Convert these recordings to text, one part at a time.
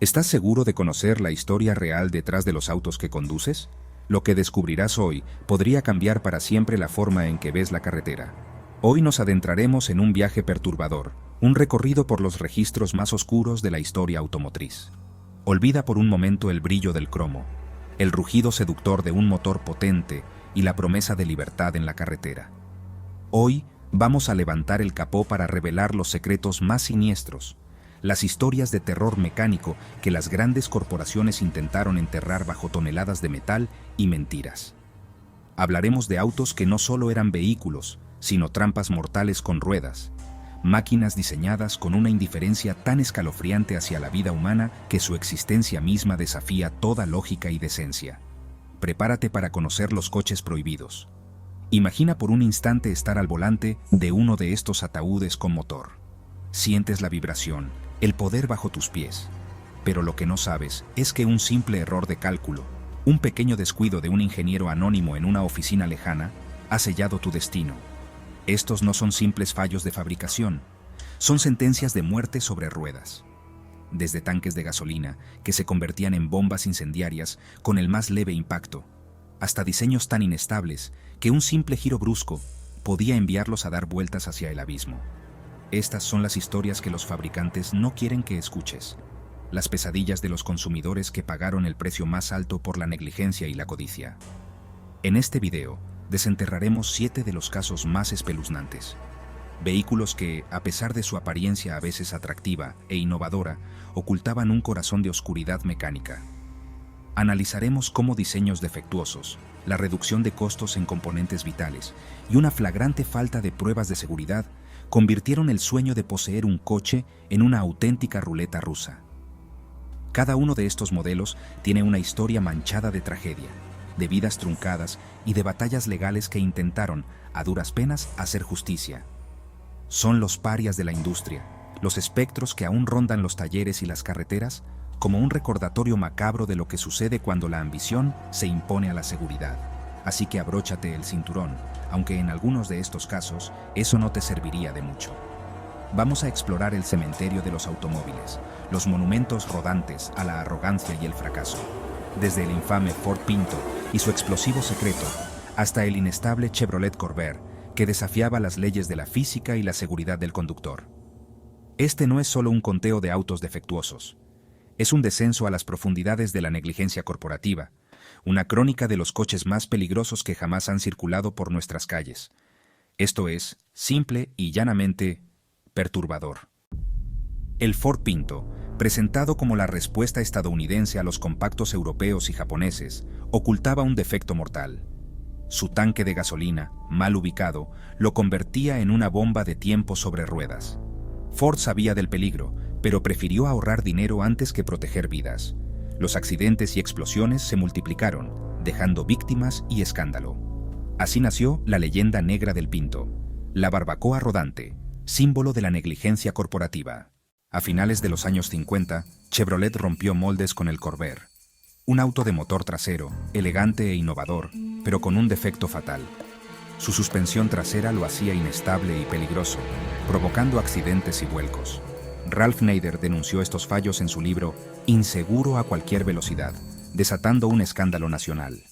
¿Estás seguro de conocer la historia real detrás de los autos que conduces? Lo que descubrirás hoy podría cambiar para siempre la forma en que ves la carretera. Hoy nos adentraremos en un viaje perturbador, un recorrido por los registros más oscuros de la historia automotriz. Olvida por un momento el brillo del cromo, el rugido seductor de un motor potente y la promesa de libertad en la carretera. Hoy vamos a levantar el capó para revelar los secretos más siniestros, las historias de terror mecánico que las grandes corporaciones intentaron enterrar bajo toneladas de metal y mentiras. Hablaremos de autos que no solo eran vehículos, sino trampas mortales con ruedas, máquinas diseñadas con una indiferencia tan escalofriante hacia la vida humana que su existencia misma desafía toda lógica y decencia. Prepárate para conocer los coches prohibidos. Imagina por un instante estar al volante de uno de estos ataúdes con motor. Sientes la vibración, el poder bajo tus pies. Pero lo que no sabes es que un simple error de cálculo, un pequeño descuido de un ingeniero anónimo en una oficina lejana, ha sellado tu destino. Estos no son simples fallos de fabricación, son sentencias de muerte sobre ruedas. Desde tanques de gasolina que se convertían en bombas incendiarias con el más leve impacto, hasta diseños tan inestables que un simple giro brusco podía enviarlos a dar vueltas hacia el abismo. Estas son las historias que los fabricantes no quieren que escuches, las pesadillas de los consumidores que pagaron el precio más alto por la negligencia y la codicia. En este video, desenterraremos 7 de los casos más espeluznantes. Vehículos que, a pesar de su apariencia a veces atractiva e innovadora, ocultaban un corazón de oscuridad mecánica. Analizaremos cómo diseños defectuosos, la reducción de costos en componentes vitales y una flagrante falta de pruebas de seguridad convirtieron el sueño de poseer un coche en una auténtica ruleta rusa. Cada uno de estos modelos tiene una historia manchada de tragedia, de vidas truncadas y de batallas legales que intentaron, a duras penas, hacer justicia. Son los parias de la industria, los espectros que aún rondan los talleres y las carreteras, como un recordatorio macabro de lo que sucede cuando la ambición se impone a la seguridad. Así que abróchate el cinturón, aunque en algunos de estos casos eso no te serviría de mucho. Vamos a explorar el cementerio de los automóviles, los monumentos rodantes a la arrogancia y el fracaso, desde el infame Ford Pinto y su explosivo secreto, hasta el inestable Chevrolet Corvair, que desafiaba las leyes de la física y la seguridad del conductor. Este no es solo un conteo de autos defectuosos, es un descenso a las profundidades de la negligencia corporativa, una crónica de los coches más peligrosos que jamás han circulado por nuestras calles. Esto es, simple y llanamente, perturbador. El Ford Pinto, presentado como la respuesta estadounidense a los compactos europeos y japoneses, ocultaba un defecto mortal. Su tanque de gasolina, mal ubicado, lo convertía en una bomba de tiempo sobre ruedas. Ford sabía del peligro, pero prefirió ahorrar dinero antes que proteger vidas. Los accidentes y explosiones se multiplicaron, dejando víctimas y escándalo. Así nació la leyenda negra del Pinto, la barbacoa rodante, símbolo de la negligencia corporativa. A finales de los años 50, Chevrolet rompió moldes con el Corvair, un auto de motor trasero, elegante e innovador, pero con un defecto fatal. Su suspensión trasera lo hacía inestable y peligroso, provocando accidentes y vuelcos. Ralph Nader denunció estos fallos en su libro Inseguro a cualquier velocidad, desatando un escándalo nacional.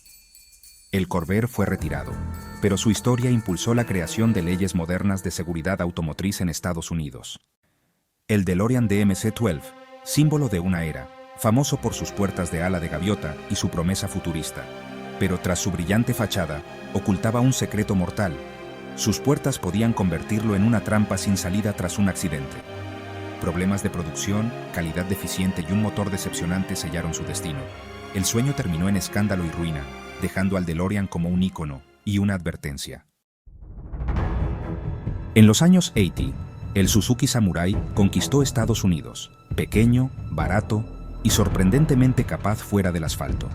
El Corvair fue retirado, pero su historia impulsó la creación de leyes modernas de seguridad automotriz en Estados Unidos. El DeLorean DMC-12, símbolo de una era, famoso por sus puertas de ala de gaviota y su promesa futurista, pero tras su brillante fachada, ocultaba un secreto mortal. Sus puertas podían convertirlo en una trampa sin salida tras un accidente. Problemas de producción, calidad deficiente y un motor decepcionante sellaron su destino. El sueño terminó en escándalo y ruina, dejando al DeLorean como un ícono y una advertencia. En los años 80, el Suzuki Samurai conquistó Estados Unidos, pequeño, barato y sorprendentemente capaz fuera del asfalto.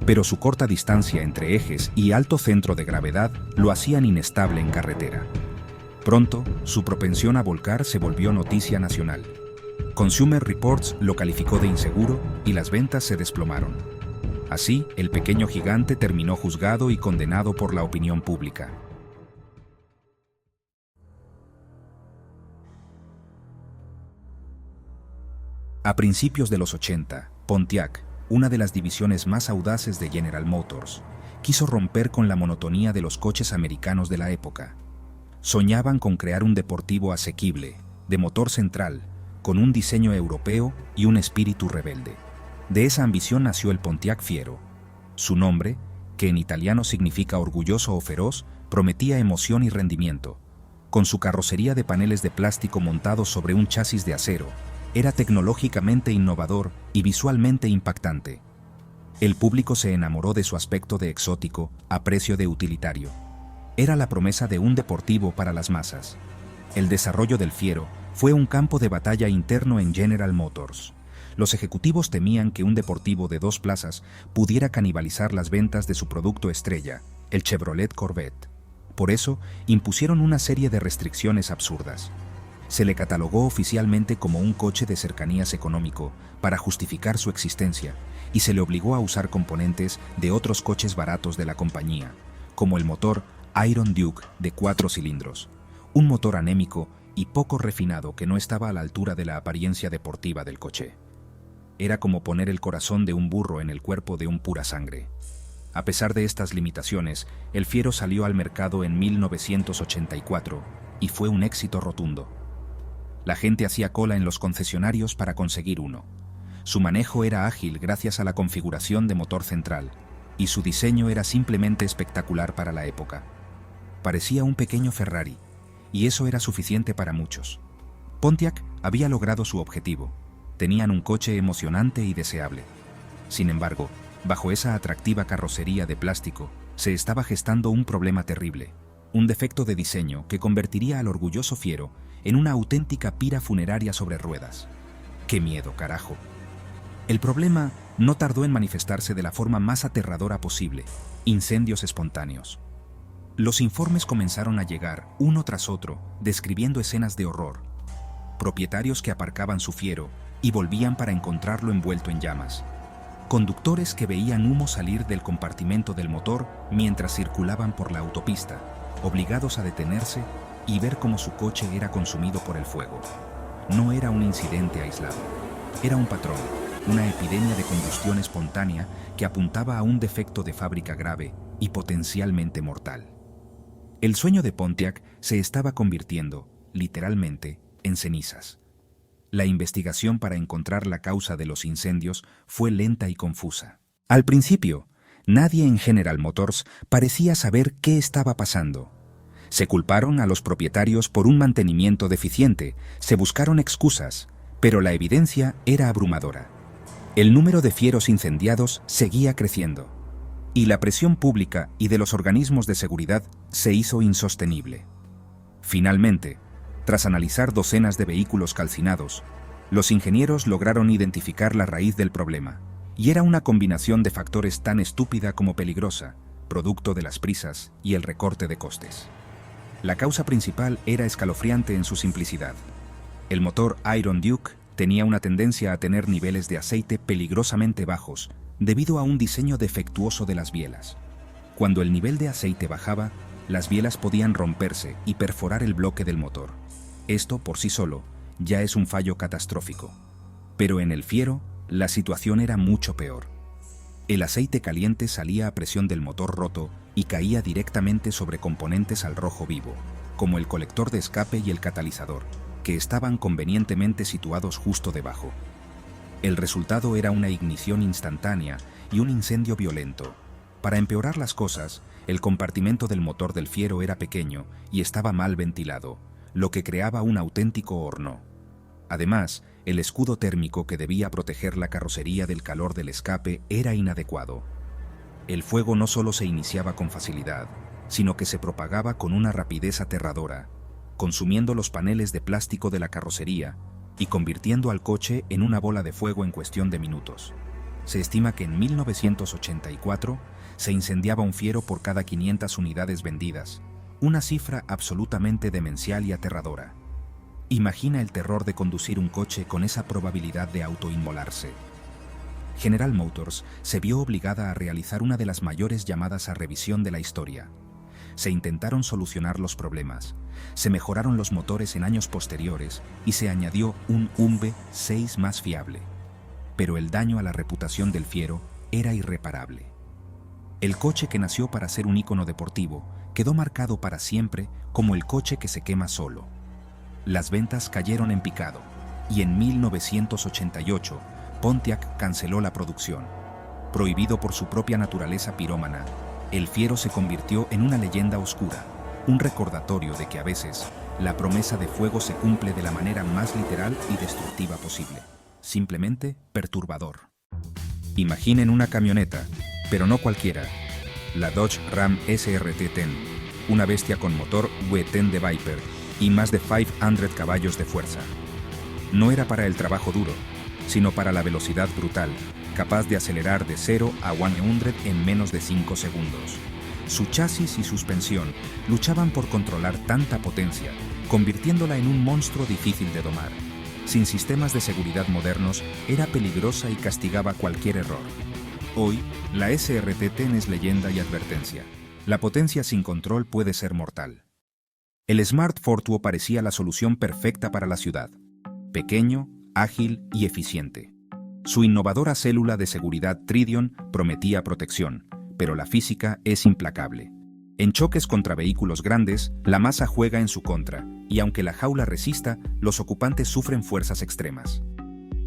Pero su corta distancia entre ejes y alto centro de gravedad lo hacían inestable en carretera. Pronto, su propensión a volcar se volvió noticia nacional. Consumer Reports lo calificó de inseguro y las ventas se desplomaron. Así, el pequeño gigante terminó juzgado y condenado por la opinión pública. A principios de los 80, Pontiac, una de las divisiones más audaces de General Motors, quiso romper con la monotonía de los coches americanos de la época. Soñaban con crear un deportivo asequible, de motor central, con un diseño europeo y un espíritu rebelde. De esa ambición nació el Pontiac Fiero. Su nombre, que en italiano significa orgulloso o feroz, prometía emoción y rendimiento. Con su carrocería de paneles de plástico montados sobre un chasis de acero, era tecnológicamente innovador y visualmente impactante. El público se enamoró de su aspecto de exótico a precio de utilitario. Era la promesa de un deportivo para las masas. El desarrollo del Fiero fue un campo de batalla interno en General Motors. Los ejecutivos temían que un deportivo de 2 plazas pudiera canibalizar las ventas de su producto estrella, el Chevrolet Corvette. Por eso, impusieron una serie de restricciones absurdas. Se le catalogó oficialmente como un coche de cercanías económico para justificar su existencia, y se le obligó a usar componentes de otros coches baratos de la compañía, como el motor Iron Duke de 4 cilindros, un motor anémico y poco refinado que no estaba a la altura de la apariencia deportiva del coche. Era como poner el corazón de un burro en el cuerpo de un pura sangre. A pesar de estas limitaciones, el Fiero salió al mercado en 1984 y fue un éxito rotundo. La gente hacía cola en los concesionarios para conseguir uno. Su manejo era ágil gracias a la configuración de motor central, y su diseño era simplemente espectacular para la época. Parecía un pequeño Ferrari, y eso era suficiente para muchos. Pontiac había logrado su objetivo. Tenían un coche emocionante y deseable. Sin embargo, bajo esa atractiva carrocería de plástico, se estaba gestando un problema terrible, un defecto de diseño que convertiría al orgulloso Fiero en una auténtica pira funeraria sobre ruedas. ¡Qué miedo, carajo! El problema no tardó en manifestarse de la forma más aterradora posible: incendios espontáneos. Los informes comenzaron a llegar, uno tras otro, describiendo escenas de horror. Propietarios que aparcaban su Fiero y volvían para encontrarlo envuelto en llamas. Conductores que veían humo salir del compartimento del motor mientras circulaban por la autopista, obligados a detenerse y ver cómo su coche era consumido por el fuego. No era un incidente aislado, era un patrón, una epidemia de combustión espontánea que apuntaba a un defecto de fábrica grave y potencialmente mortal. El sueño de Pontiac se estaba convirtiendo, literalmente, en cenizas. La investigación para encontrar la causa de los incendios fue lenta y confusa. Al principio, nadie en General Motors parecía saber qué estaba pasando. Se culparon a los propietarios por un mantenimiento deficiente, se buscaron excusas, pero la evidencia era abrumadora. El número de Fieros incendiados seguía creciendo, y la presión pública y de los organismos de seguridad se hizo insostenible. Finalmente, tras analizar docenas de vehículos calcinados, los ingenieros lograron identificar la raíz del problema, y era una combinación de factores tan estúpida como peligrosa, producto de las prisas y el recorte de costes. La causa principal era escalofriante en su simplicidad. El motor Iron Duke tenía una tendencia a tener niveles de aceite peligrosamente bajos debido a un diseño defectuoso de las bielas. Cuando el nivel de aceite bajaba, las bielas podían romperse y perforar el bloque del motor. Esto, por sí solo, ya es un fallo catastrófico. Pero en el Fiero, la situación era mucho peor. El aceite caliente salía a presión del motor roto y caía directamente sobre componentes al rojo vivo, como el colector de escape y el catalizador, que estaban convenientemente situados justo debajo. El resultado era una ignición instantánea y un incendio violento. Para empeorar las cosas, el compartimento del motor del Fiero era pequeño y estaba mal ventilado, lo que creaba un auténtico horno. Además, el escudo térmico que debía proteger la carrocería del calor del escape era inadecuado. El fuego no solo se iniciaba con facilidad, sino que se propagaba con una rapidez aterradora, consumiendo los paneles de plástico de la carrocería y convirtiendo al coche en una bola de fuego en cuestión de minutos. Se estima que en 1984 se incendiaba un Fiero por cada 500 unidades vendidas, una cifra absolutamente demencial y aterradora. Imagina el terror de conducir un coche con esa probabilidad de autoinmolarse. General Motors se vio obligada a realizar una de las mayores llamadas a revisión de la historia. Se intentaron solucionar los problemas, se mejoraron los motores en años posteriores y se añadió un V6 más fiable. Pero el daño a la reputación del Fiero era irreparable. El coche que nació para ser un ícono deportivo quedó marcado para siempre como el coche que se quema solo. Las ventas cayeron en picado y en 1988 Pontiac canceló la producción. Prohibido por su propia naturaleza pirómana, el Fiero se convirtió en una leyenda oscura, un recordatorio de que a veces la promesa de fuego se cumple de la manera más literal y destructiva posible. Simplemente perturbador. Imaginen una camioneta, pero no cualquiera. La Dodge Ram SRT-10, una bestia con motor V10 de Viper y más de 500 caballos de fuerza. No era para el trabajo duro, sino para la velocidad brutal, capaz de acelerar de 0 a 100 en menos de 5 segundos. Su chasis y suspensión luchaban por controlar tanta potencia, convirtiéndola en un monstruo difícil de domar. Sin sistemas de seguridad modernos, era peligrosa y castigaba cualquier error. Hoy, la SRT-10 es leyenda y advertencia. La potencia sin control puede ser mortal. El Smart Fortwo parecía la solución perfecta para la ciudad. Pequeño, ágil y eficiente. Su innovadora célula de seguridad Tridion prometía protección, pero la física es implacable. En choques contra vehículos grandes, la masa juega en su contra, y aunque la jaula resista, los ocupantes sufren fuerzas extremas.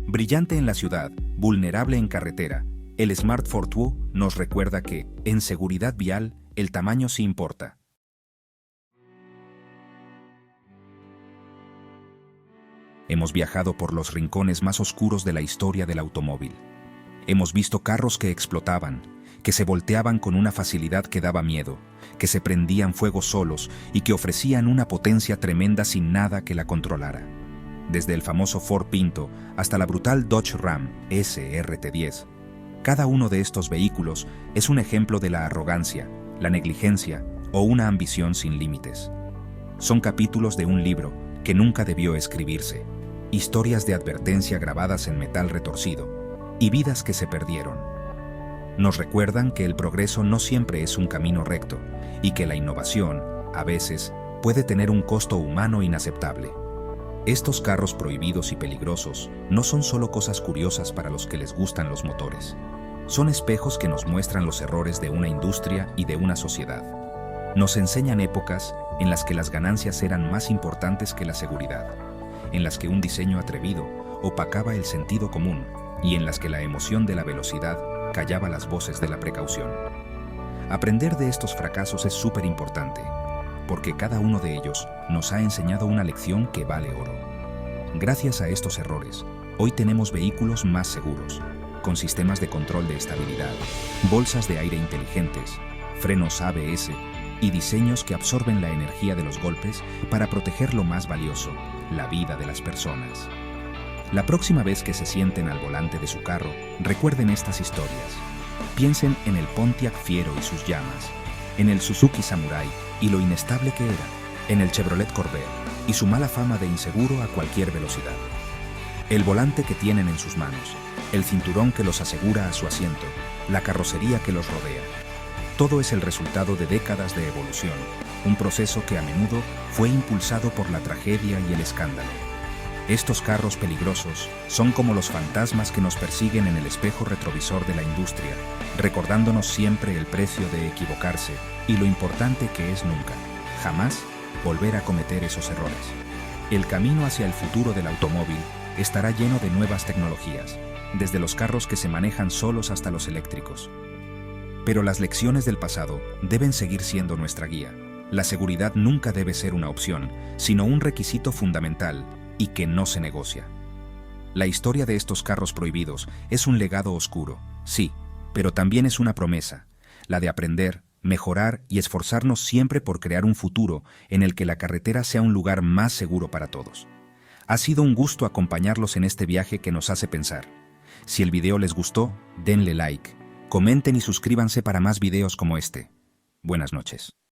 Brillante en la ciudad, vulnerable en carretera, el Smart Fortwo nos recuerda que, en seguridad vial, el tamaño sí importa. Hemos viajado por los rincones más oscuros de la historia del automóvil. Hemos visto carros que explotaban, que se volteaban con una facilidad que daba miedo, que se prendían fuego solos y que ofrecían una potencia tremenda sin nada que la controlara. Desde el famoso Ford Pinto hasta la brutal Dodge Ram SRT-10, cada uno de estos vehículos es un ejemplo de la arrogancia, la negligencia o una ambición sin límites. Son capítulos de un libro que nunca debió escribirse, historias de advertencia grabadas en metal retorcido y vidas que se perdieron. Nos recuerdan que el progreso no siempre es un camino recto y que la innovación, a veces, puede tener un costo humano inaceptable. Estos carros prohibidos y peligrosos no son solo cosas curiosas para los que les gustan los motores. Son espejos que nos muestran los errores de una industria y de una sociedad. Nos enseñan épocas en las que las ganancias eran más importantes que la seguridad, en las que un diseño atrevido opacaba el sentido común y en las que la emoción de la velocidad callaba las voces de la precaución. Aprender de estos fracasos es súper importante, porque cada uno de ellos nos ha enseñado una lección que vale oro. Gracias a estos errores, hoy tenemos vehículos más seguros, con sistemas de control de estabilidad, bolsas de aire inteligentes, frenos ABS y diseños que absorben la energía de los golpes para proteger lo más valioso, la vida de las personas. La próxima vez que se sienten al volante de su carro, recuerden estas historias. Piensen en el Pontiac Fiero y sus llamas, en el Suzuki Samurai y lo inestable que era, en el Chevrolet Corvair y su mala fama de inseguro a cualquier velocidad. El volante que tienen en sus manos, el cinturón que los asegura a su asiento, la carrocería que los rodea. Todo es el resultado de décadas de evolución, un proceso que a menudo fue impulsado por la tragedia y el escándalo. Estos carros peligrosos son como los fantasmas que nos persiguen en el espejo retrovisor de la industria, recordándonos siempre el precio de equivocarse y lo importante que es nunca, jamás, volver a cometer esos errores. El camino hacia el futuro del automóvil estará lleno de nuevas tecnologías, desde los carros que se manejan solos hasta los eléctricos. Pero las lecciones del pasado deben seguir siendo nuestra guía. La seguridad nunca debe ser una opción, sino un requisito fundamental y que no se negocia. La historia de estos carros prohibidos es un legado oscuro, sí, pero también es una promesa, la de aprender, mejorar y esforzarnos siempre por crear un futuro en el que la carretera sea un lugar más seguro para todos. Ha sido un gusto acompañarlos en este viaje que nos hace pensar. Si el video les gustó, denle like, comenten y suscríbanse para más videos como este. Buenas noches.